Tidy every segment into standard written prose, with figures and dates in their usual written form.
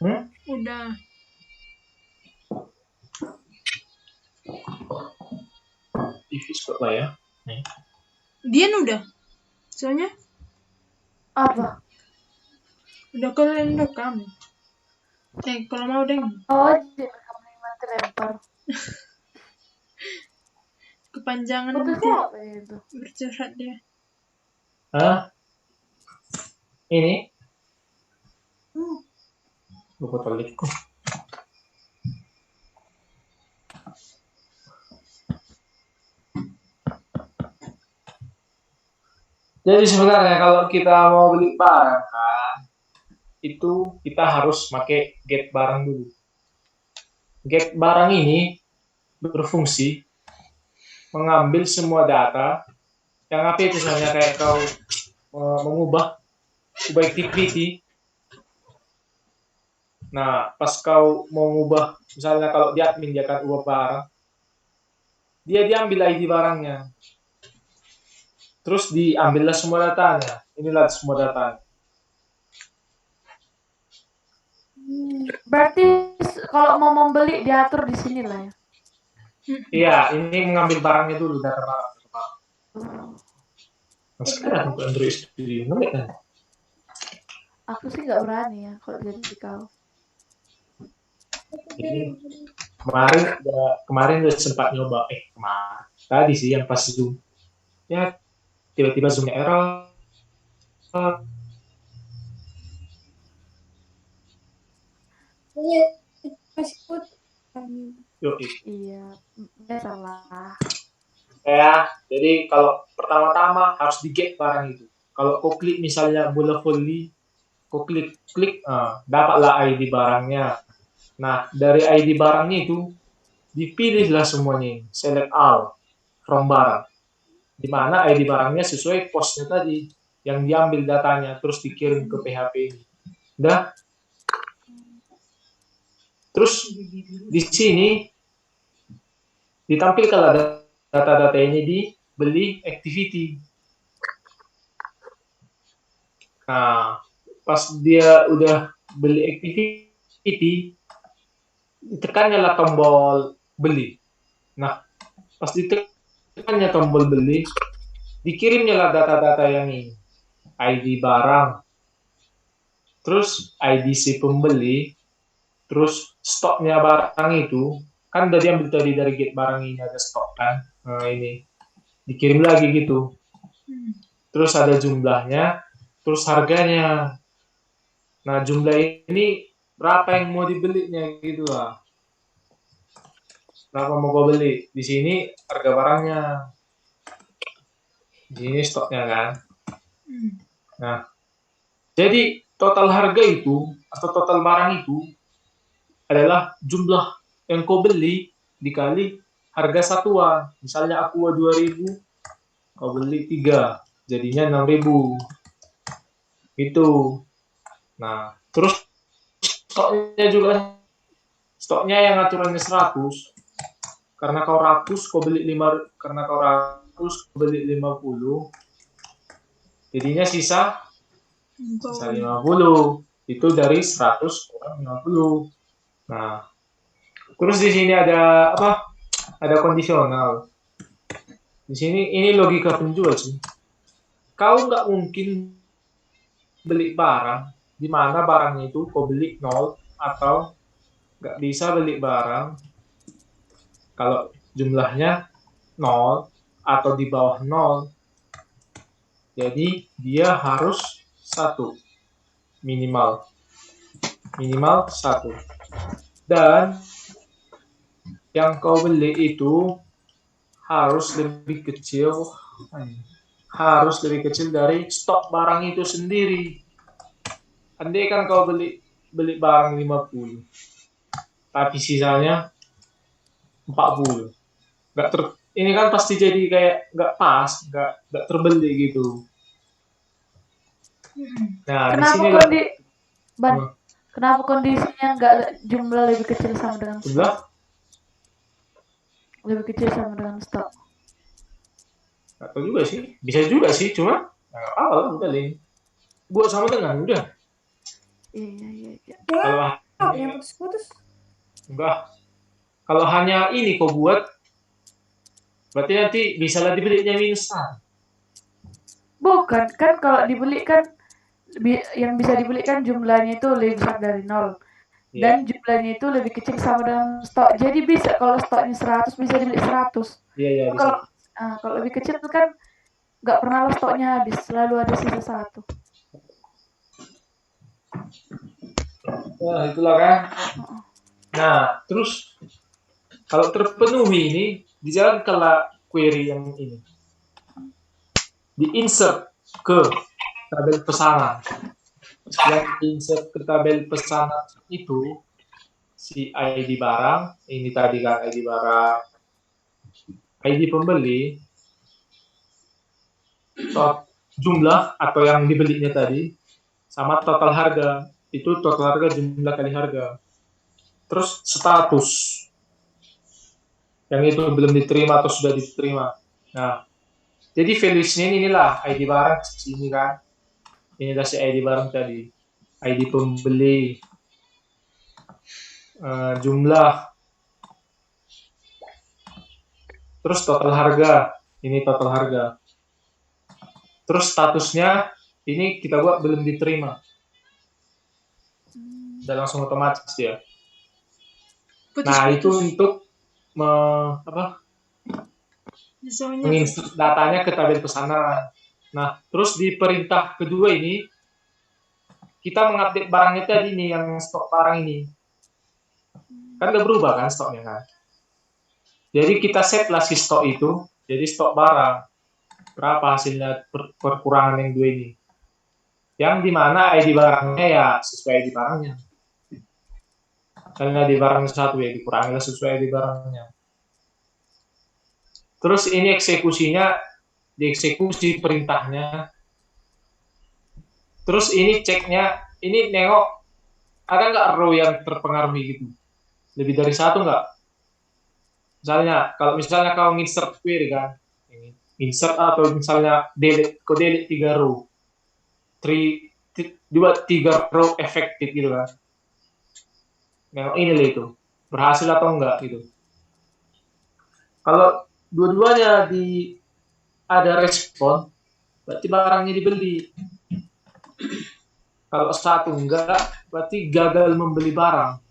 Udah. TV kok lah ya. Nih. Dian udah. Soalnya Apa? udah kalian rekam. Kalau mau deng. Oh, direkam 5 lempar. Kepanjangan Putusnya apa itu? bercerat dia. Hah? Ini? Lupa toiletku. Jadi sebenarnya kalau kita mau beli barang kan, itu kita harus pakai get barang dulu. Get barang ini berfungsi mengambil semua data yang apa itu misalnya kayak kau mengubah activity. Nah, pas kau mau ngubah, misalnya kalau di admin dia akan ubah barang, dia diambil ID barangnya. Terus diambillah semua datanya. Inilah semua datanya. Berarti kalau mau membeli diatur di sini lah ya. Iya, ini mengambil barangnya dulu, data barang. Nah, sekarang untuk Android Studio, kan? Aku sih nggak berani ya kalau jadi kau. Jadi, kemarin udah sempat nyoba. Kemarin. Tadi sih yang pas Zoom. Ya, tiba-tiba Zoomnya error. Iya, salah. Ya, jadi kalau pertama-tama harus di-get barang itu. Kalau kau klik misalnya bola voli, kau klik, dapatlah ID barangnya. Nah, dari ID barangnya itu, dipilihlah semuanya. Select all from barang. Di mana ID barangnya sesuai postnya tadi. Yang diambil datanya, terus dikirim ke PHP ini. Udah? Terus, di sini, ditampilkan data-data ini di beli activity. Nah, pas dia udah beli activity, ditekannya lah tombol beli. Nah, pas ditekannya tombol beli, dikirimnya lah data-data yang ini. ID barang, terus ID si pembeli, terus stoknya barang itu, kan udah diambil tadi dari get barang ini ada stok kan. Nah, ini dikirim lagi gitu. Terus ada jumlahnya, terus harganya. Nah, jumlah ini berapa yang mau dibelinya gitu lah. Berapa mau kau beli? Di sini harga barangnya. Di sini stoknya kan. Nah, jadi total harga itu atau total barang itu adalah jumlah yang kau beli dikali harga satuan. Misalnya Aqua 2000, kau beli 3, jadinya 6000. Gitu. Nah, terus stoknya yang aturannya 100. Karena kau rakus, kau beli 50. Jadinya sisa 50. Itu dari 100 kurang 50. Nah, terus di sini ada apa? Ada kondisional. Di sini ini logika penjual sih. Kau nggak mungkin beli barang di mana barangnya itu kau beli 0 atau nggak bisa beli barang kalau jumlahnya 0 atau di bawah 0. Jadi dia harus 1 minimal 1. Dan yang kau beli itu harus lebih kecil dari stok barang itu sendiri. Andai kan kau beli barang 50, tapi sisanya 40. Ini kan pasti jadi kayak nggak pas, nggak terbeli gitu. Nah, kenapa kondisinya nggak jumlah lebih kecil sama dengan stok? Lebih kecil sama dengan stok. Nggak tahu juga sih, bisa juga sih, cuma nggak apa-apa lah, udah Lin. Buat sama dengan udah. Iya. Kalau yang putus-putus. Enggak. Kalau hanya ini kau buat, berarti nanti bisa lah dibelinya minusan. Bukan, kan kalau dibeli kan yang bisa dibeli kan jumlahnya itu lebih besar dari 0. Dan jumlahnya itu lebih kecil sama dengan stok. Jadi bisa kalau stoknya 100 bisa dibeli 100. Iya, bisa. Kalau lebih kecil kan nggak pernah lah stoknya habis, selalu ada sisa 1. Nah, itulah kan. Nah, terus kalau terpenuhi ini, dijalankanlah query yang ini. Di-insert ke tabel pesanan. Yang insert ke tabel pesanan itu si ID barang, ini tadi kan ID barang, ID pembeli, jumlah atau yang dibelinya tadi, sama total harga. Itu total harga jumlah kali harga. Terus status, yang itu belum diterima atau sudah diterima. Nah, jadi values-nya inilah ID barang sini kan. Inilah si ID barang tadi. ID pembeli, jumlah, terus total harga. Ini total harga. Terus statusnya ini kita buat belum diterima. Udah langsung otomatis dia. Nah, itu untuk menginsert datanya ke tabel pesanan. Nah, terus di perintah kedua ini kita mengupdate barangnya tadi nih, yang stok barang ini. Kan udah berubah kan stoknya kan. Jadi kita set lah si stok itu, jadi stok barang. Berapa hasilnya perkurangan yang dua ini. Yang dimana ID barangnya ya sesuai ID barangnya. Misalnya di barang satu ya dikurangi lah sesuai ID barangnya. Terus ini eksekusinya, dieksekusi perintahnya. Terus ini ceknya, ini nengok ada nggak row yang terpengaruhi gitu. Lebih dari satu nggak? Misalnya kau insert query kan, insert atau misalnya delete 3 row, 3 row efektif gitu kan. Nengok ini lah itu, berhasil atau enggak gitu. Kalau dua-duanya ada respon, berarti barangnya dibeli. Kalau satu enggak, berarti gagal membeli barang.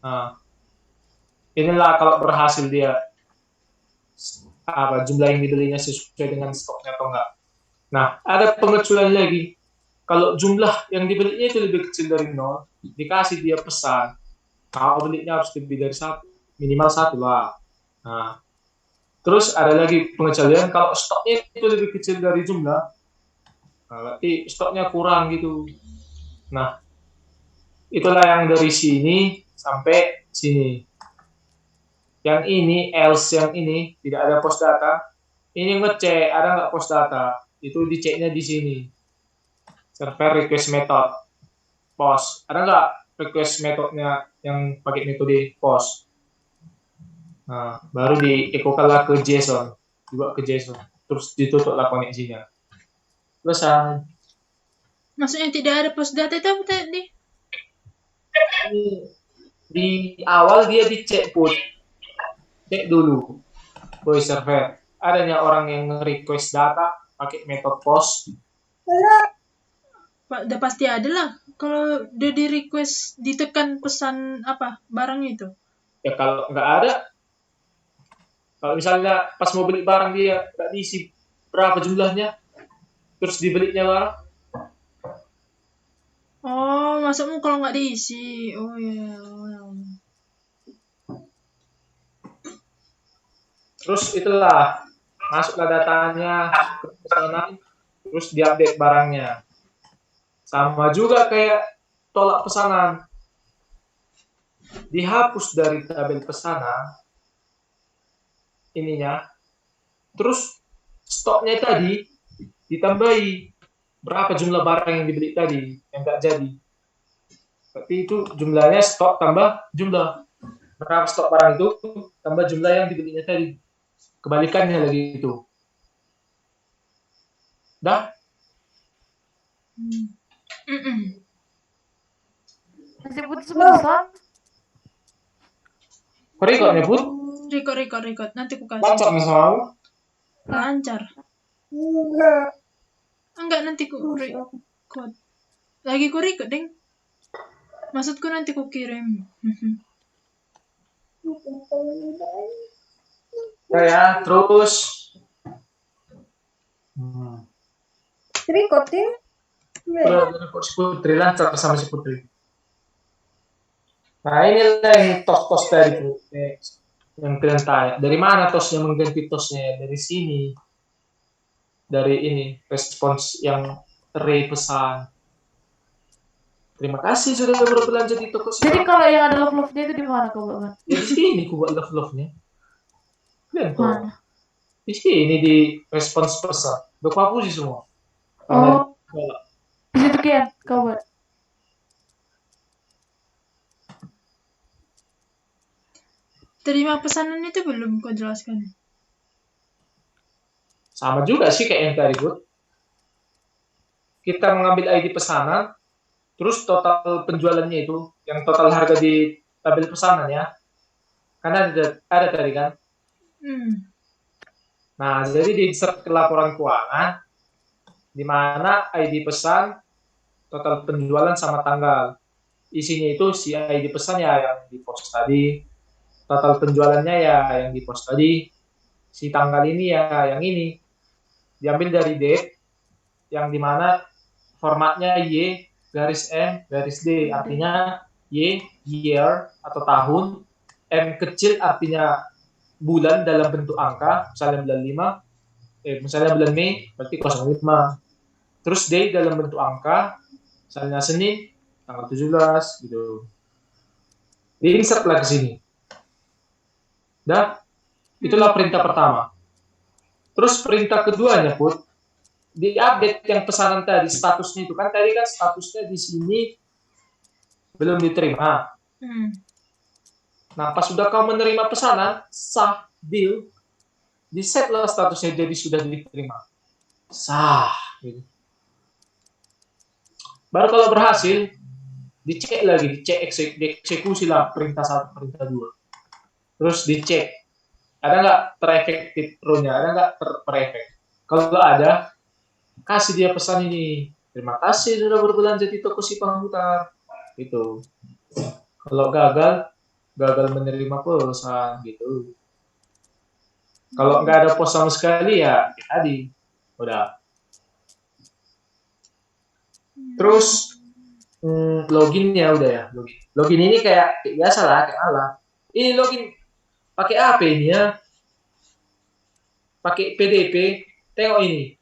Nah, inilah kalau berhasil dia jumlah yang dibelinya sesuai dengan stoknya atau enggak. Nah, ada pengecualian lagi. Kalau jumlah yang dibelinya itu lebih kecil dari 0, dikasih dia pesan, kalau belinya harus lebih dari 1, minimal 1 lah. Nah, terus ada lagi pengecualian kalau stoknya itu lebih kecil dari jumlah, berarti stoknya kurang gitu. Nah, itulah yang dari sini sampai sini. Yang ini, else yang ini, tidak ada post data. Ini ngecek, ada nggak post data. Itu diceknya di sini. Server request method, post. Ada nggak request metodenya yang pakai metode post? Nah, baru diekokanlah ke JSON. Juga ke JSON. Terus ditutuplah koneksinya. Selesai. Maksudnya tidak ada post data itu apa tadi? Di awal dia dicek put. Cek dulu. Boy server. Adanya orang yang request data pakai metode post. Udah pasti ada lah. Kalau udah di request ditekan pesan apa barang itu. Ya kalau nggak ada, kalau misalnya pas mau beli barang dia nggak diisi berapa jumlahnya, terus dibelinya barang. Oh, maksudmu kalau nggak diisi. Oh ya. Terus itulah masuklah datanya ke pesanan, terus diupdate barangnya. Sama juga kayak tolak pesanan. Dihapus dari tabel pesanan ininya. Terus stoknya tadi ditambahi berapa jumlah barang yang dibeli tadi yang nggak jadi. Berarti itu jumlahnya stok tambah jumlah. Berapa stok barang itu tambah jumlah yang dibelinya tadi. Kebalikannya lagi itu. Dah? masih putus-putusan. Kok record nih, Put? Record. Nanti ku kasih. Lancar nih sama aku? Lancar. Enggak, nanti ku record. Lagi ku record, Deng. Maksudku nanti ku kirim. Ya, terus. Recording? Udah record si Putri, lancar sama si Putri. Nah, inilah yang tos tadi tuh. Yang kalian tanya. Dari mana tosnya mengganti tosnya? Dari sini. Dari ini, respons yang pesan. Terima kasih sudah berbelanja di toko Jadi Sipang. kalau yang ada love-love-nya itu di mana kau buat? Ya di sini ku buat love-love-nya. Lihat tuh. Mana? Di sini di respons pesan. Udah ku hapus semua. Oh, di situ Kian, kau buat. Terima pesanan itu belum kau jelaskan. Sama juga sih kayak yang tadi, Bud. Kita mengambil ID pesanan, terus total penjualannya itu, yang total harga di tabel pesanan ya. Karena ada tadi kan. Nah, jadi di insert ke laporan keuangan, di mana ID pesan, total penjualan sama tanggal. Isinya itu si ID pesan ya yang di post tadi, total penjualannya ya yang di post tadi, si tanggal ini ya yang ini. Diambil dari date, yang dimana formatnya Y, garis M, garis D, artinya Y, year, atau tahun, M kecil artinya bulan dalam bentuk angka, misalnya bulan 5, misalnya bulan Mei, berarti 05. Terus D dalam bentuk angka, misalnya Senin, tanggal 17, gitu. Di-insert lah ke sini. Dah, itulah perintah pertama. Terus perintah keduanya, Put, di-update yang pesanan tadi, statusnya itu. Kan tadi kan statusnya di sini belum diterima. Nah, pas sudah kau menerima pesanan, sah, deal, di-set lah statusnya jadi sudah diterima. Sah. Gitu. Baru kalau berhasil, dicek lagi, dieksekusi lah perintah 1, perintah 2. Terus dicek, ada nggak terefektif row-nya, ada nggak terefek. Kalau ada, kasih dia pesan ini. Terima kasih sudah berbelanja di toko Sipang Hutar. Gitu. Kalau gagal menerima pesan gitu. Kalau nggak ada pos sama sekali ya tadi udah. Terus loginnya udah ya. Login ini kayak biasa lah, kayak ala. Ini login pakai apa ini ya? Pakai PDP. Tengok ini.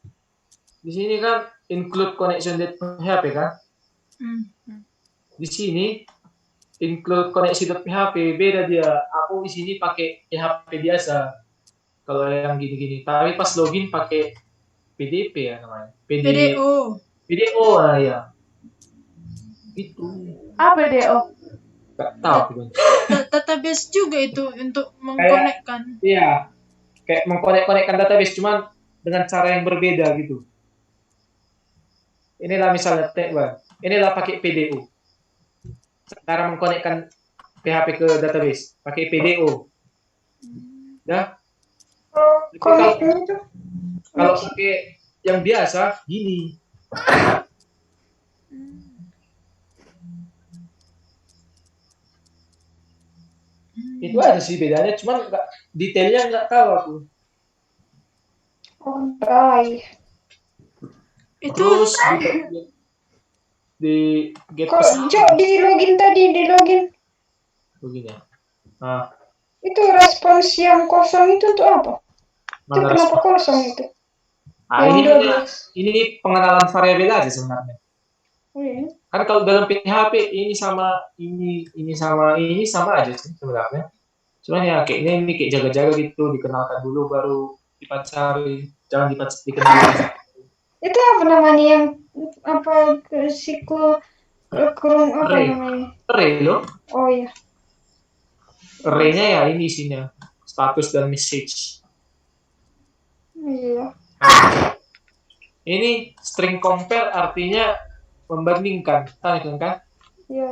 Di sini kan include connection date PHP kan? Di sini include koneksi.php beda dia. Aku di sini pakai PHP biasa. Kalau yang gini-gini. Tapi pas login pakai PDP ya namanya. PDO lah ya. Itu. Apa DO? Gak tahu. Database juga itu untuk mengkonekkan. Iya. Kayak mengkonek-konekkan database cuman dengan cara yang berbeda gitu. Inilah misalnya inilah pakai PDO. Cara mengkonekkan PHP ke database pakai PDO. Ya. Kalau pakai yang biasa gini. Itu aja sih bedanya, cuman detailnya nggak tahu aku. Terus di get pesan. Di login tadi, Begini ya. Nah, itu respons yang kosong itu untuk apa? Itu kenapa kosong itu? Ini pengenalan variabel aja sebenarnya. Kan kalau dalam PHP ini sama ini sama aja sih sebenarnya. Cuman ya kayaknya ini kayak jaga-jaga gitu, dikenalkan dulu baru dipacari, jangan dikenalkan. Itu apa namanya yang apa siku kurung apa namanya? Array loh. Oh iya. Array-nya ya ini isinya status dan message. Iya. Ini string compare artinya membandingkan, kan? Iya.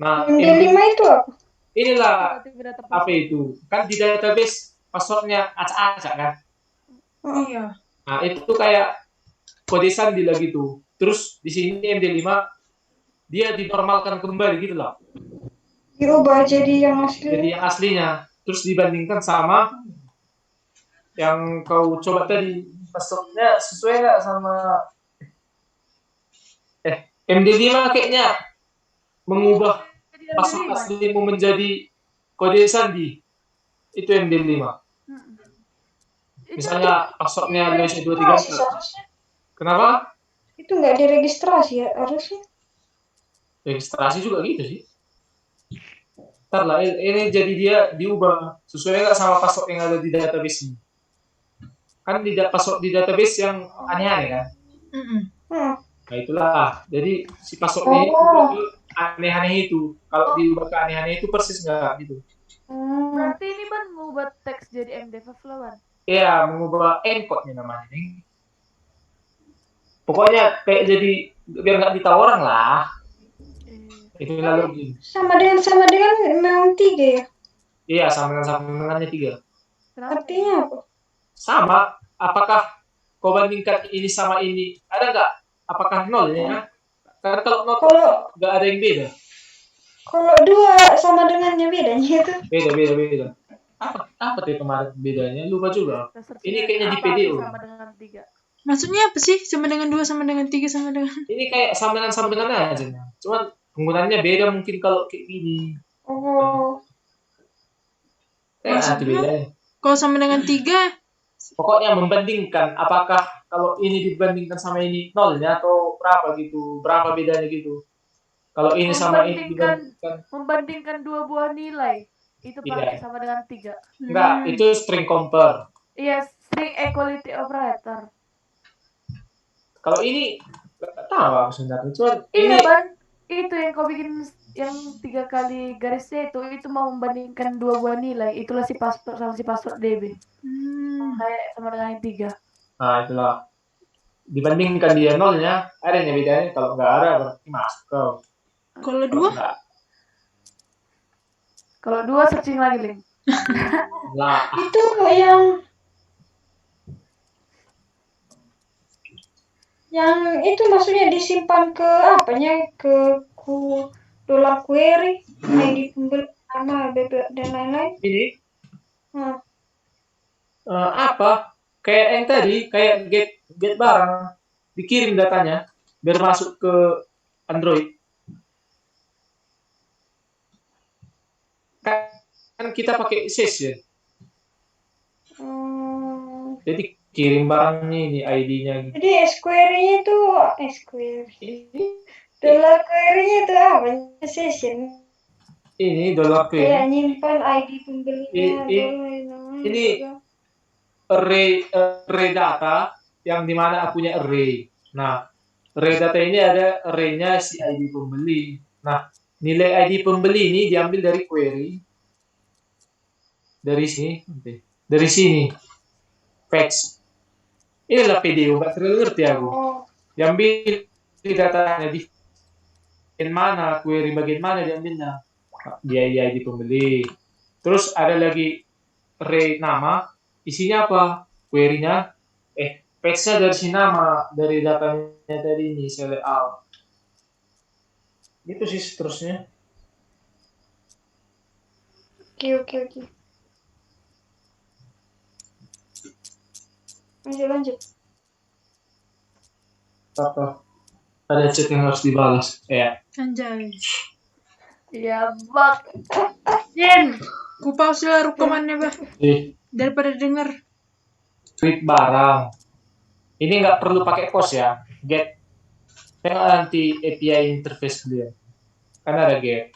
Nah, MD5 itu apa? inilah Tiga data apa password. itu? Kan di database passwordnya acak-acak kan? Heeh. Iya. Nah, itu kayak kode sandi lah gitu. Terus di sini MD5 dia dinormalkan kembali gitu loh. Diubah jadi yang Jadi asli. yang aslinya. Terus dibandingkan sama yang kau coba tadi, passwordnya sesuai nggak sama MD5 kayaknya mengubah Jadi password MD5. aslimu menjadi kode sandi. Itu MD5. Mm-mm. Itu Misalnya passwordnya Indonesia 23. Diregistrasi seharusnya. Kenapa? Itu nggak diregistrasi ya harusnya. Registrasi juga gitu sih. Ntar lah, ini jadi dia diubah sesuai nggak sama password yang ada di database ini. Kan password di database yang aneh-aneh kan. Mm-mm. Hmm. Nah itulah. Jadi si passwordnya ini diubah ke aneh-aneh itu. Kalau diubah ke aneh-aneh itu persis nggak gitu. berarti ini Ban ngubah teks jadi MD5 lah Ban. Iya, mengubah encode-nya namanya nih. Pokoknya kayak jadi biar nggak ditahu orang lah. Itulah login. Sama dengan memang 3 ya. Iya, sambungannya 3. Kenapa? Artinya apa? Sama. Apakah kau bandingkan ini sama ini? Ada nggak? Apakah nol ya? Karena kalau nol Kalau nggak ada yang beda. kalau 2 sama dengannya bedanya itu. Beda. Apa tuh kemarin bedanya? Lupa juga. Ini kayaknya di PDO. Sama dengan 3. Maksudnya apa sih? Sama dengan 2, sama dengan 3, sama dengan... Ini kayak sambungan aja. Cuman penggunaannya beda mungkin kalau kayak gini. Oh. Itu bedanya. Kalau sama dengan 3, Pokoknya membandingkan apakah kalau ini dibandingkan sama ini nolnya atau berapa gitu, berapa bedanya gitu. Kalau ini sama ini dibandingkan, Membandingkan 2 buah nilai. Itu pakai sama dengan 3. enggak, itu string compare. Iya, string equality operator. Kalau ini nggak tahu aku sebenarnya. Cuman Iya, ini Ban. Itu yang kau bikin yang 3 kali garisnya itu mau membandingkan 2 buah nilai. Itulah si password sama si password DB. Kayak sama dengan yang 3. nah itulah dibandingkan dia nolnya, ada yang bedanya. Kalau nggak ada berarti masuk kau. kalau 2, Kalau 2 searching lagi link. Lah, Itu yang itu maksudnya disimpan ke apanya, ke dolar query, ID pembeli, nama, BB dan lain-lain. ini Hmm. apa? Kayak yang tadi, kayak get barang, dikirim datanya biar masuk ke Android. Kan kita pakai sys ya. Jadi kirim barangnya ini ID-nya. Jadi SQL-nya itu dolar query-nya itu apa? Session. Ini dollar Kayak query. nyimpan ID pembelinya, Ini array data yang dimana punya array. Nah, array data ini ada array-nya si ID pembeli. Nah, nilai ID pembeli ini diambil dari query. Dari sini. Fetch. Inilah PDO, nggak terlalu ngerti aku. Diambil datanya di bagian mana, query bagian mana diambilnya. Dia ID pembeli. Terus ada lagi array nama, isinya apa? Query-nya, fetch-nya dari si nama, dari datanya tadi ini, select all. Gitu sih seterusnya. Oke. Lanjut. Apa? Ada chat yang harus dibalas. Ya. anjay. Ya, bak. Jin. Ku pause lah rekamannya, Bah. Daripada denger. Tweet barang. Ini nggak perlu pakai pause ya. Get. Tengok nanti API interface dia. Kan ada get.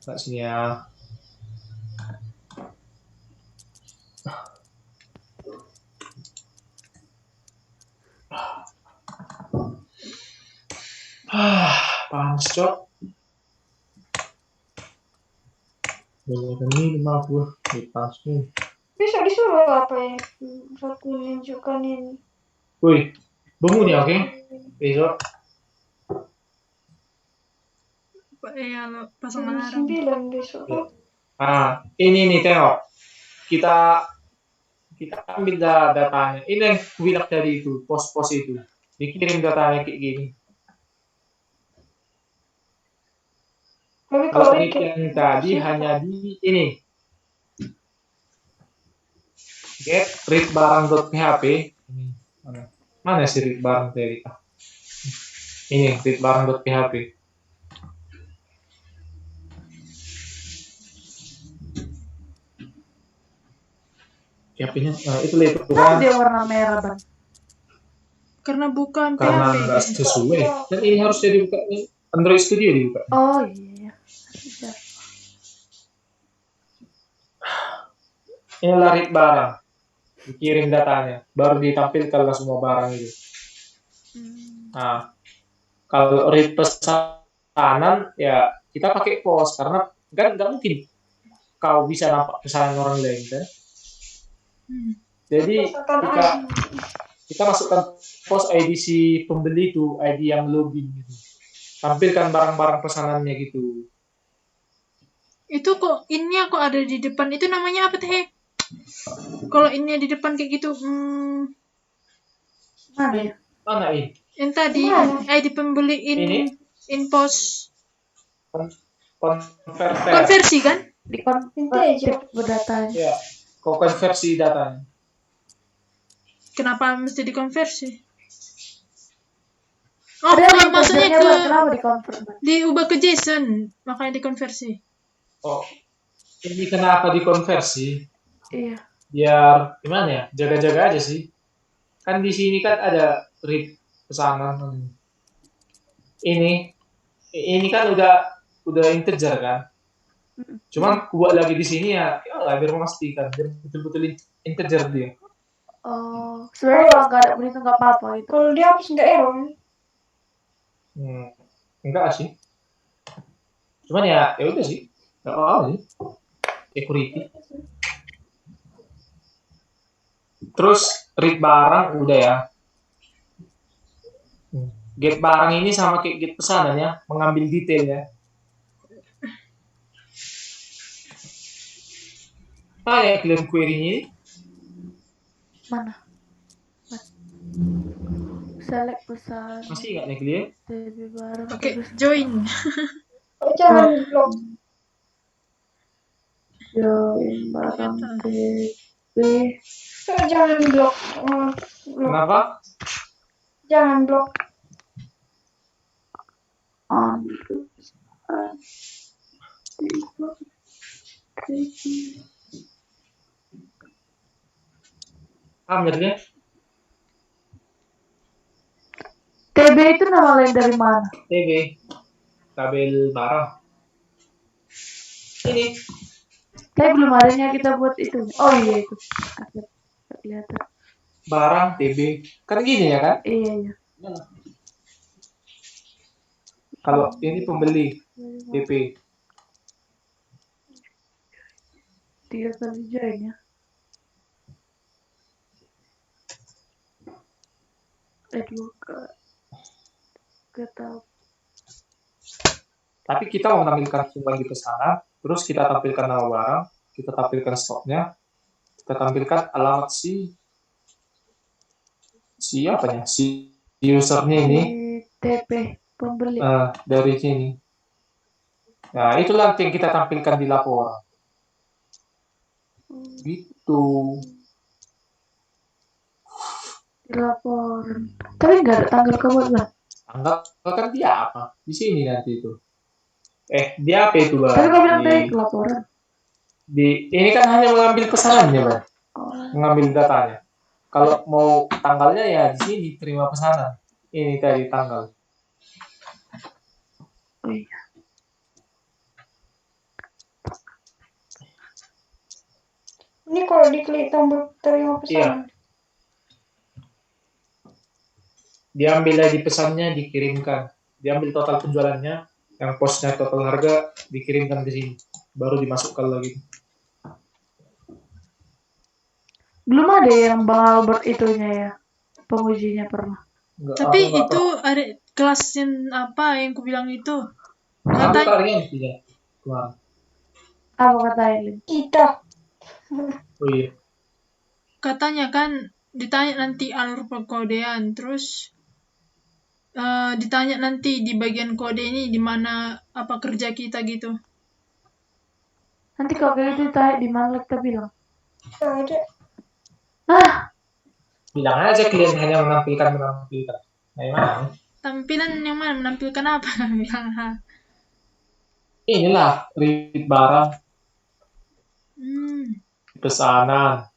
Nggak sini ya. Panas cok. Ini 50 panas nih. Besok disuruh apa ya? Aku menunjukkan ini. Wih, bangun ya, oke? Besok. pasang Jam alarm. 9 besok. Ya. Nah, ini nih tengok. Kita ambil datanya. Ini yang bilang tadi itu, pos-pos itu. Dikirim datanya kayak gini. Tapi Kalau kalau read yang tadi hanya di ini. Get read barang.php. Mana sih read barang tadi? Ini read barang.php. PHP-nya itu Kenapa kan dia warna merah, Bang? Karena bukan karena PHP. nggak sesuai. Dan ini harusnya dibuka nih Android Studio dibuka. Oh iya. Bisa. Ini read barang. Dikirim datanya, baru ditampilkan semua barang itu. Nah, kalau read pesanan ya kita pakai pos karena kan nggak mungkin kau bisa nampak pesanan orang lain kan. Jadi kita masukkan pos ID si pembeli itu, ID yang login gitu. Tampilkan barang-barang pesanannya gitu. Itu kok ini aku ada di depan, itu namanya apa teh? Kalau ini di depan kayak gitu, Mana ya? Mana ini? yang tadi ID pembeli Ini? in pos Konverter. konversi kan? Di konversi datanya. Ya, kau konversi datanya. Kenapa mesti dikonversi? Ada maksudnya kenapa dikonvert? diubah ke JSON, makanya dikonversi. Oh, ini kenapa dikonversi? Iya. Biar gimana ya? Jaga-jaga aja sih. Kan di sini kan ada read pesanan. Ini kan udah integer kan. Cuman buat lagi di sini ya biar memastikan biar betul-betul integer dia. Oh, sebenarnya kalau nggak ada begitu nggak apa-apa itu. Kalau dihapus nggak error. Enggak sih. Cuman ya udah sih. Enggak apa-apa sih. Security. Terus read barang udah ya. Get barang ini sama kayak get pesanan ya, mengambil detail ya. Ya clear query-nya. Mana? Select pesan. Masih nggak nih clear? Oke, join. Jangan blok. Join barang TB. Jangan blok. Kenapa? Jangan blok. On. Benernya? TB itu nama lain dari mana? TB. Tabel barang. Ini. Kayak belum adanya kita buat itu. Oh iya itu. Kelihatan. Barang TB. Kan gini ya kan? Iya. Kalau ini pembeli TP. 3 kali join ya. Tapi kita mau menampilkan semua di pesanan, terus kita tampilkan nama barang, kita tampilkan stoknya, kita tampilkan alamat si apanya, si usernya ini. TP pembeli. Dari sini. Nah, itulah yang kita tampilkan di laporan. Gitu. Di laporan. Tapi nggak ada tanggal kebutuhan. Tanggal kan dia apa? Di sini nanti itu. Dia apa itu, Bang? Tapi kau bilang dari laporan. Ini kan hanya mengambil pesanannya, Bang. Mengambil datanya. Kalau mau tanggalnya ya di sini terima pesanan. Ini tadi tanggal. Oh iya. Ini kalau diklik tombol terima pesanan. Iya. Diambil di pesannya, dikirimkan. Diambil total penjualannya, yang posnya total harga, dikirimkan di sini. Baru dimasukkan lagi. Belum ada yang Bang Albert itunya ya. Pengujinya pernah. Tapi itu ada kelas yang apa yang ku bilang itu. Apa Katanya, kalian tidak keluar? Apa kata Eileen? Kita. Oh iya. katanya kan ditanya nanti alur perkodean, terus ditanya nanti di bagian kode ini di mana apa kerja kita gitu. Nanti kalau kayak gitu ditanya di mana kita bilang. Gak ada. Bilang aja kalian hanya menampilkan. Nah, mana? Tampilan yang mana menampilkan apa? Bilang, "Ha." Inilah read barang Hmm. pesanan.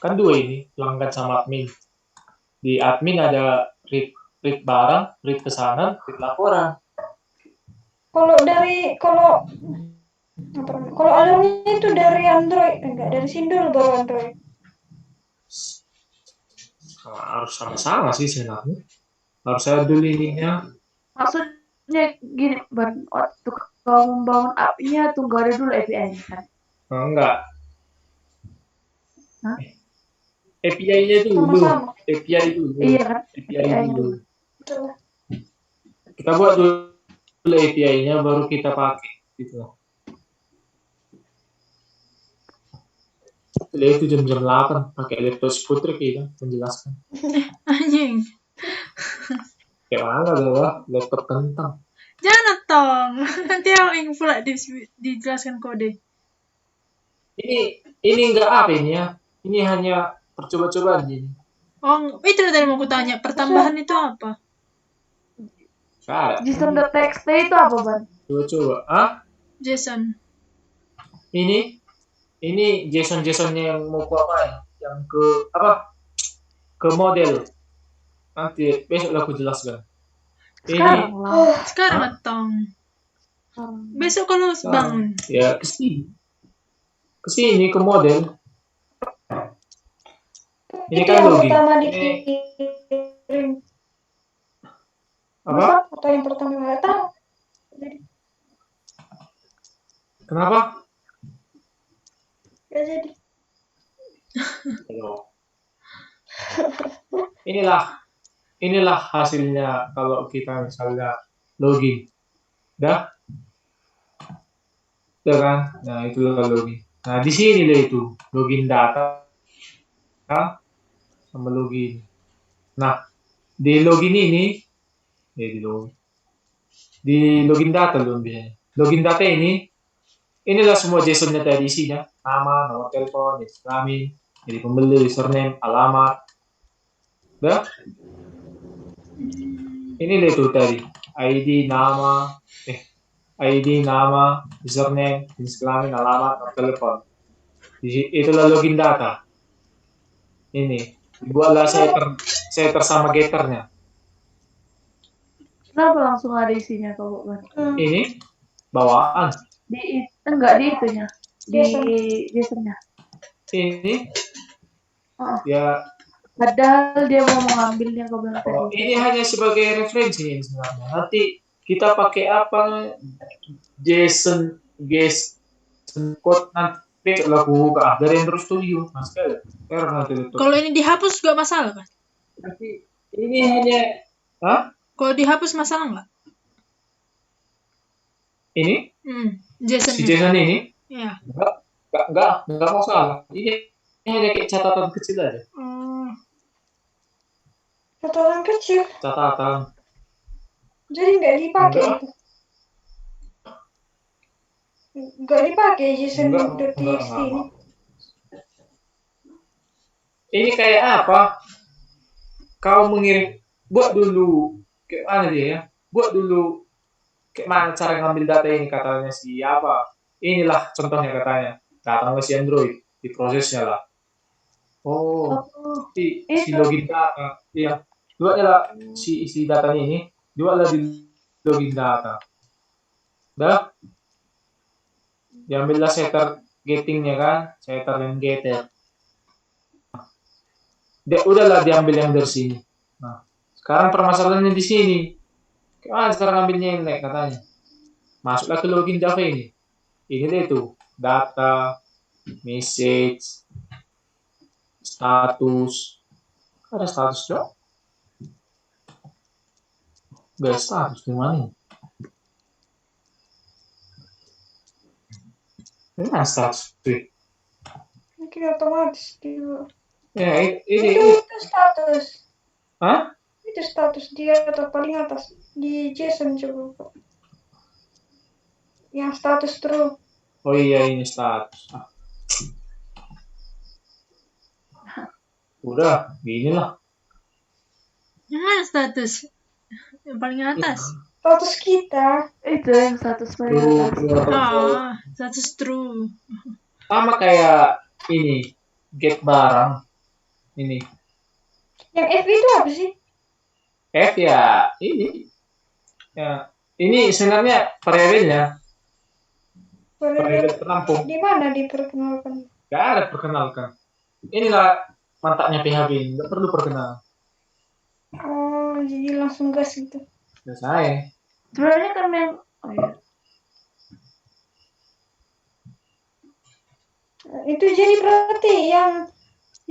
Kan dua ini, pelanggan sama admin. Di admin ada read barang, read pesanan, read laporan. Kalau alurnya itu dari Android, enggak dari Sindul baru Android. Harus sama-sama sih sebenarnya. Harus ada dulu ininya. Maksudnya gini, waktu kau membangun app-nya tunggu ada dulu API-nya kan? Enggak. Hah? API-nya dulu. Sama-sama. API dulu. Iya kan? API dulu. Betul. Kita buat dulu API-nya baru kita pakai gitu. Setelah itu jam-jam 8 pakai laptop Putri kita menjelaskan. Anjing. Kayak mana adalah laptop kentang. Jangan tong. Nanti yang pula dijelaskan kode. Ini enggak apa ini ya. Ini hanya percoba-cobaan ini. Oh, itu tadi mau kutanya. Pertambahan itu apa? JSON.txt itu apa, Ban? Coba-coba. Ah? JSON. Ini JSON-nya yang mau ku apa ya? Yang ke apa? Ke model. Nanti besok aku jelaskan. Sekarang lah. Sekarang tong. Besok kalau bangun. Ya kesini ke model. Ini Itu kan yang login. pertama Ini dikirim. apa? Atau yang pertama nggak tahu. Jadi, Kenapa? nggak jadi. Inilah hasilnya kalau kita misalnya login. Dah kan? Nah, itu login. Nah, di sini deh itu login data sama login. Nah, di login ini di login data belum biasanya. Login data inilah semua JSON-nya tadi isinya. Nama, nomor telepon, jenis kelamin, jadi pembeli, username, alamat. Dah? Ini deh tuh tadi. ID, nama, username, jenis kelamin, alamat, nomor telepon. Itulah login data. Ini. Dibuatlah setter sama getternya. Kenapa langsung ada isinya kalau Ban? Ini bawaan. Enggak di itunya. Di JSON-nya. Ini Oh. ya. Padahal dia mau mengambilnya kau bilang tadi. Ini hanya sebagai referensi sebenarnya. Nanti kita pakai apa? JSON code nanti laku buka dari Android Studio. Mas Kalau ini dihapus juga masalah kan? Tapi ini hanya Kalau dihapus masalah nggak? Ini? JSON. Si JSON ini? Iya. Enggak masalah. Ini hanya kayak catatan kecil aja. Catatan kecil. Catatan. Jadi nggak dipakai itu. Nggak dipakai JSON.txt ini. Ini kayak apa? Kau mengirim, buat dulu kayak mana dia ya? Buat dulu kayak mana cara ngambil data ini katanya siapa? Inilah contohnya katanya. Datang ke si Android, diprosesnya lah. Si login data. Iya. Dua adalah si isi datanya ini, dua adalah di login data. Dah? Diambillah setter gettingnya kan, setter dan getter. Udahlah diambil yang dari sini. Nah, sekarang permasalahannya di sini. Sekarang ambilnya yang katanya. Masuklah ke login Java ini. Ini deh tuh, data, message, status. Ada status dong? Gak status di mana? Nah, status tuh. Mungkin otomatis dia. Ya, ini. Itu status. Hah? Itu status dia atau paling atas di JSON coba. Yang status true. Oh iya, ini status. Udah, gini lah. Yang mana status? Yang paling atas. Status kita. Itu yang status paling atas. Status true. Sama kayak ini, get barang. Ini. Yang F itu apa sih? F ya, ini. Ya, ini sebenarnya variabelnya. Variabel penampung. Di mana diperkenalkan? Gak ada perkenalkan. Inilah mantapnya PHP, nggak perlu perkenal. Oh, jadi langsung gas gitu. Ya saya. Sebenarnya kan yang Itu jadi berarti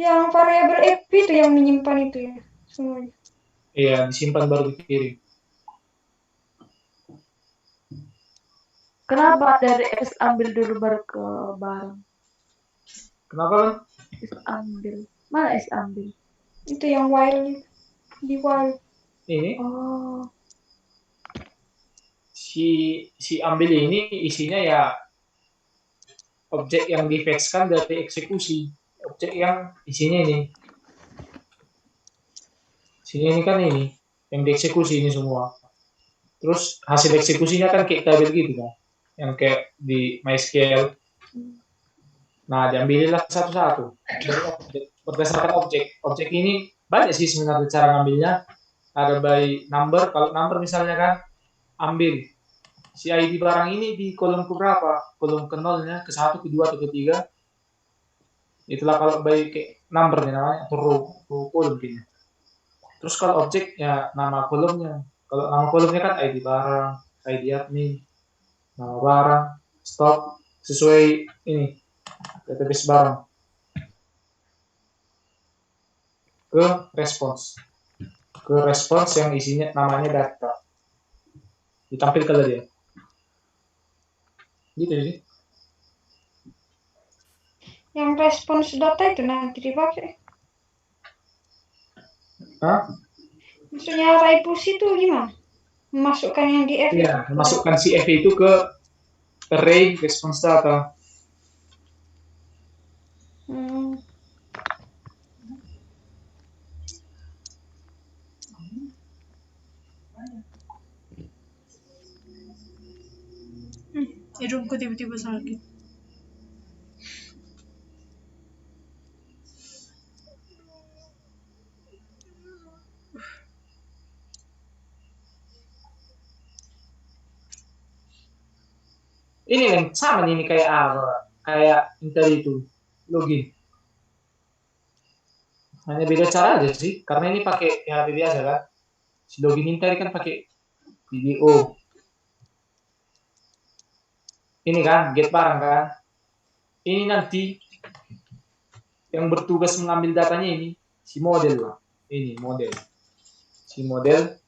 yang variabel F itu yang menyimpan itu ya semuanya. Iya, disimpan baru dikirim. kenapa dari S ambil dulu baru ke barang? Kenapa kan? S ambil. Mana S ambil? Itu yang while di while. Ini Oh, si ambil ini isinya ya objek yang di-fetch-kan dari eksekusi. Objek yang isinya ini. Isinya ini kan ini yang dieksekusi ini semua. Terus hasil eksekusinya kan kayak tabel gitu kan. Yang kayak di MySQL. Nah, diambillah satu-satu. Berdasarkan objek. Objek ini banyak sih sebenarnya cara ngambilnya. Ada by number. Kalau number misalnya kan, ambil si ID barang ini di kolom ke berapa? Kolom ke nolnya, ke satu, ke dua, atau ke tiga. Itulah kalau by kayak numbernya namanya, atau row kolom gini. Terus kalau objek ya nama kolomnya. Kalau nama kolomnya kan ID barang, ID admin, nama barang, stok, sesuai ini database barang. Ke respons yang isinya namanya data. Ditampilkan dia. Gitu sih. Yang respons data itu nanti dipakai. Hah? Maksudnya Raipus itu gimana? Memasukkan yang di F Iya, memasukkan si F itu ke array respons data. Hidungku tiba-tiba sakit. Ini yang sama nih, ini kayak apa? Kayak tadi itu login. Hanya beda cara aja sih, karena ini pakai PHP biasa kan. Si login tadi kan pakai video. Ini kan get barang kan. Ini nanti yang bertugas mengambil datanya ini si model lah. Ini model. Si model.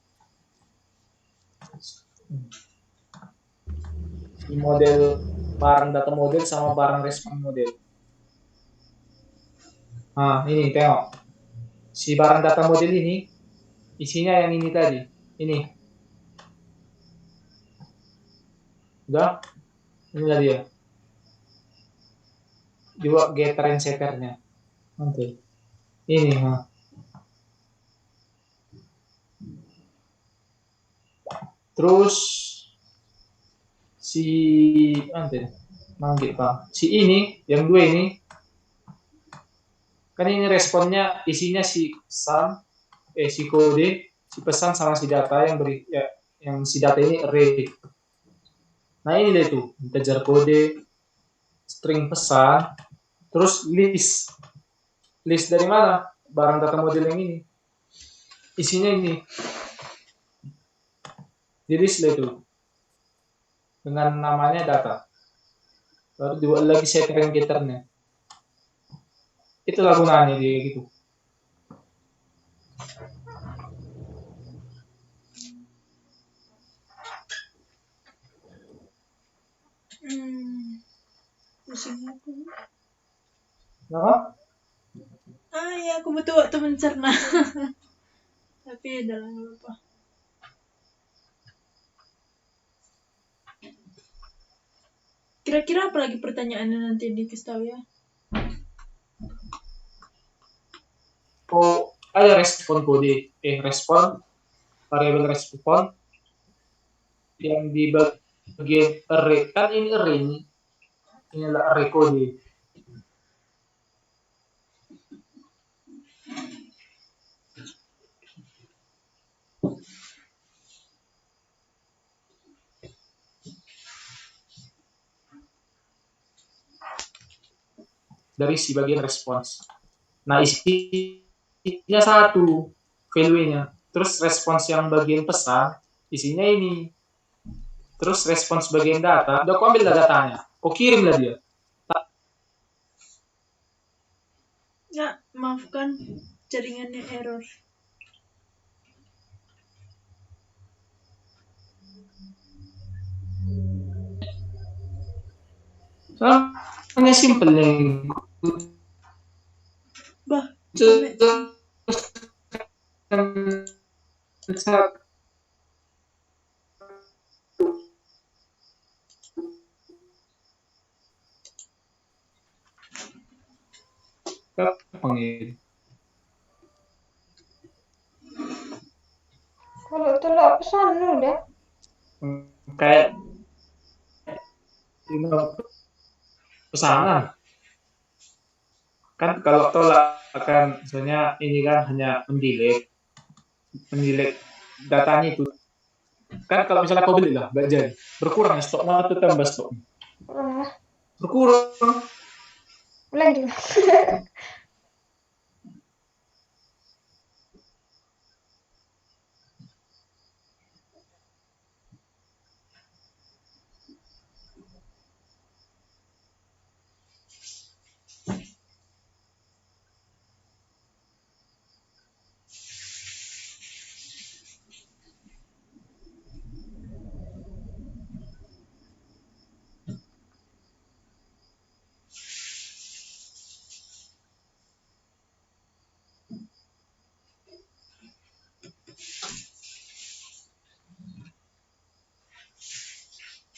Si model barang data model sama barang respon model. Nah, ini tengok. Si barang data model ini isinya yang ini tadi. Ini. Udah? Inilah dia. Juga getter and setternya. Nanti. Ini, ha. Terus si nanti manggil Pak. Si ini yang dua ini kan ini responnya isinya si pesan si kode, si pesan sama si data yang beri ya, yang si data ini array. Nah, ini deh tuh, integer kode, string pesan, terus list. List dari mana? Barang data model yang ini. Isinya ini. Di list itu. Dengan namanya data. Baru dibuat lagi setting getternya. Itulah gunanya dia gitu. pusing aku. Kenapa? Ya aku butuh waktu mencerna. Tapi ya udah nggak apa-apa. Kira-kira apa lagi pertanyaannya nanti dikasih tahu ya? Oh, ada respon kode. Respon, variabel respon yang di bagian array. Kan ini array ini. Ini adalah array kode. Dari si bagian respons. Nah, isinya satu value-nya. Terus respons yang bagian pesan, isinya ini. Terus respons bagian data, udah kau ambil datanya. Kau kirimlah dia. Ya, maafkan jaringannya error. Soalnya simple yang Bah, panggil. Kalau tolak pesan udah. Kayak ini pesanan. Kan kalau tolak kan misalnya ini kan hanya mendelete datanya itu. Kan kalau misalnya kau beli lah, nggak jadi. Berkurang stoknya atau tambah stok? Berkurang. Ulang dulu.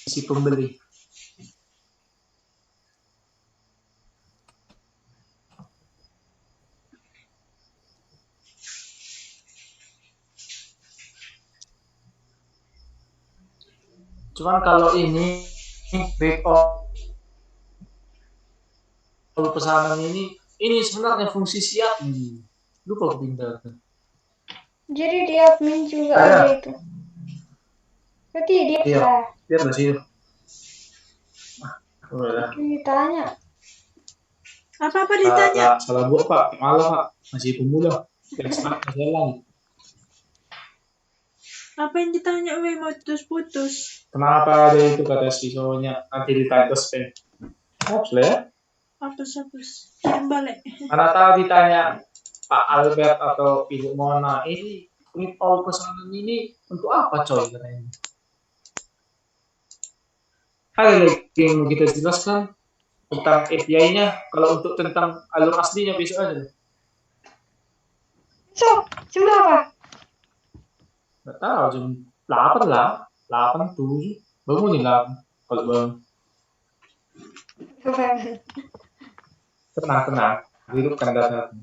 Si pembeli. Cuman kalau ini read all pesanan ini sebenarnya fungsi siap nih. Lupa aku pindahkan. Jadi di admin juga ada itu. Berarti dia Iya. lah. Lihat di sini. Udah. Ditanya. apa-apa ditanya. Salah buat Pak, malah Pak, masih pemula. Jalan. Apa yang ditanya, weh, mau putus-putus? Kenapa ada itu kata siswanya nanti ditanya ke spam? Hapus lah ya. Hapus. Kirim balik. Mana tahu ditanya Pak Albert atau Ibu Mona, ini read all pesanan ini untuk apa coy katanya? Ada lagi yang mau kita jelaskan tentang API-nya. Kalau untuk tentang alur aslinya besok aja. So, jam berapa? Nggak tahu, jam 8 lah. 8, 7. Bangun nih 8. Kalau bangun. Tenang. Hidupkan data.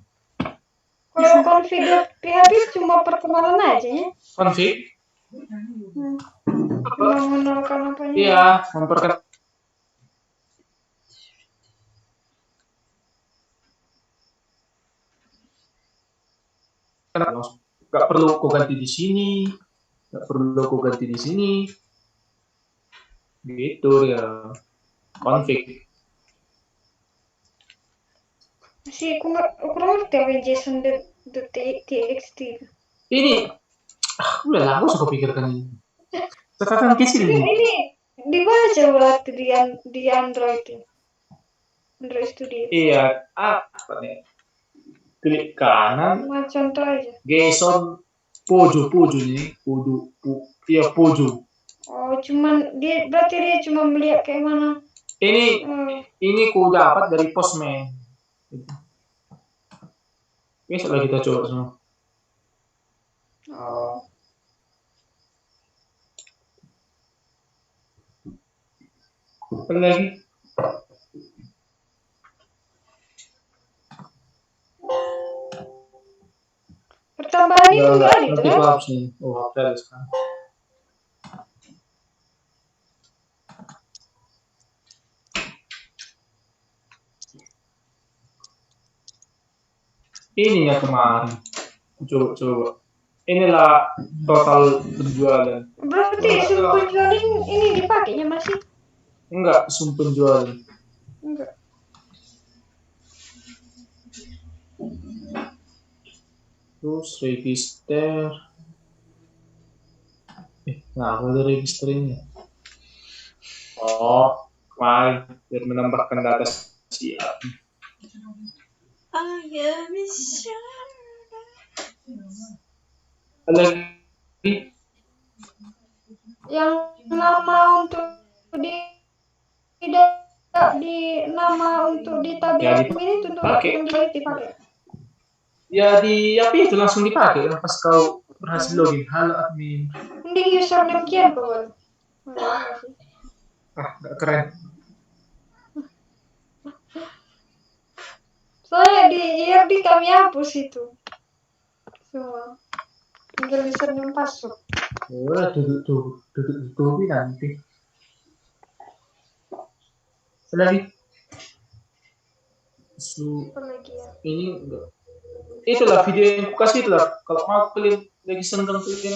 Kalau configure PHP cuma perkenalan aja ya. Config? Cuma mengenalkan apanya. Iya, memperkenalkan. Nggak perlu aku ganti di sini, nggak perlu aku ganti di sini, gitu ya. Config. Masih aku ngerti apa JSON.txt. Ini, udah lah, aku suka pikirkan ini. Catatan kecil ini. Ini dibaca berarti di Android. Android Studio. Iya, apa nih? Klik kanan, Cuma contoh aja. JSON pojo nih, pojo. Oh, berarti dia cuma melihat kayak mana Ini ku dapat dari postman. Besok lagi kita coba semua. Oh. Apa lagi? Pertambahan itu enggak ada itu Nanti kan? ku hapus nih. Oh, hapus aja sekarang. Ini ya kemarin. Coba. Inilah total penjualan. Berarti sum penjualan ini dipakainya masih? Enggak, sum penjualan. Enggak. Terus register. Nah, aku ada registernya. Oh, kemarin biar menambahkan data siap. Ada lagi? Yang nama untuk di nama untuk di tabel ini untuk yang dipakai. Ya apa itu langsung dipakai pas kau berhasil login. Halo admin. Mending username kian kok. Gak keren. Soalnya di IRD kami hapus itu semua. Tinggal username password. Oh, duduk nanti. Lagi. Apa lagi ya? Ini enggak. Itulah video yang aku kasih itulah. Kalau mau kalian lagi senggang kalian.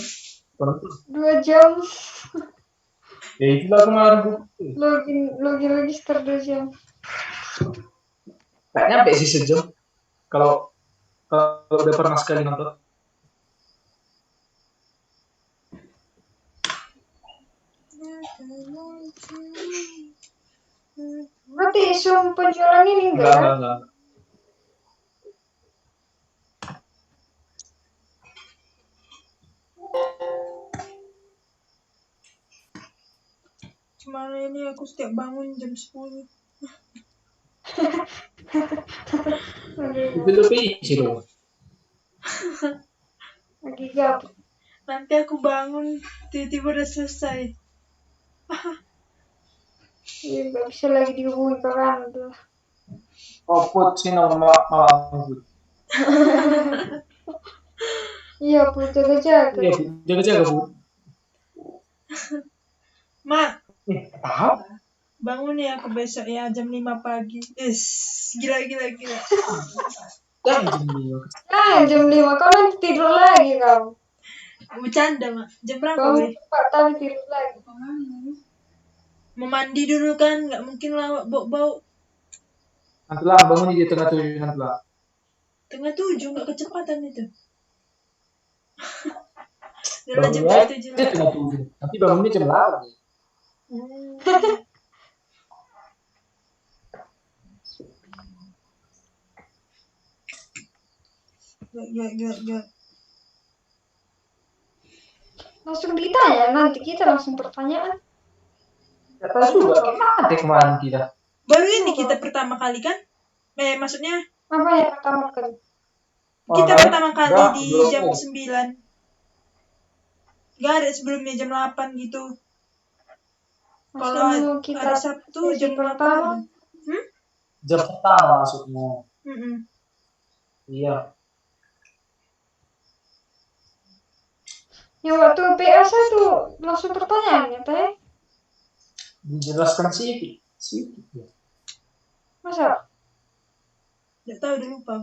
2 jam. Ya itulah kemarin bu. Login register 2 jam. Gak nyampe sih sejam. Kalau udah pernah sekali nonton. Berarti sum penjualan ini enggak kan? Enggak. Gimana ini aku setiap bangun jam 10. Itu lebih isi dong. Lagi gabut. Nanti aku bangun tiba-tiba udah selesai. Iya, nggak bisa lagi dihubungi ke kanan tuh. Oh, put sih malam. Iya, put jaga-jaga. Iya, jaga-jaga bu. Mak, Tahap? bangun ya aku besok ya jam 5 pagi. Gila. Jangan jam 5. Jam 5 kau nanti tidur lagi kau. Bercanda, Mak. Jam berapa, Kau weh? cepat tapi tidur lagi. Mau mandi dulu kan, nggak mungkin lah bau-bau. Nantilah bangun di tengah 7 nantilah. Tengah 7, nggak kecepatan itu. Udah jam Bangunnya 7 dia tengah 7. Nanti bangunnya jam 8. Gak. Langsung ditanya, nanti kita langsung pertanyaan. Gak tahu juga gimana deh kemarin kita. Baru ini kita pertama kali kan? Maksudnya Apa yang pertama kali? kita pertama kali di jam 9. Gak ada sebelumnya jam 8 gitu. Kalau kita ada Sabtu jam pertama. Jam pertama maksudnya. Iya. Yang waktu PA1 langsung pertanyaan ya, Teh? Dijelaskan sih. Masa? Gak tahu, udah lupa.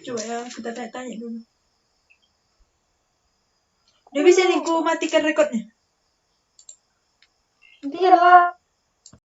Coba ya kita tanya dulu. Udah bisa nih ku matikan rekodnya? Iyalah.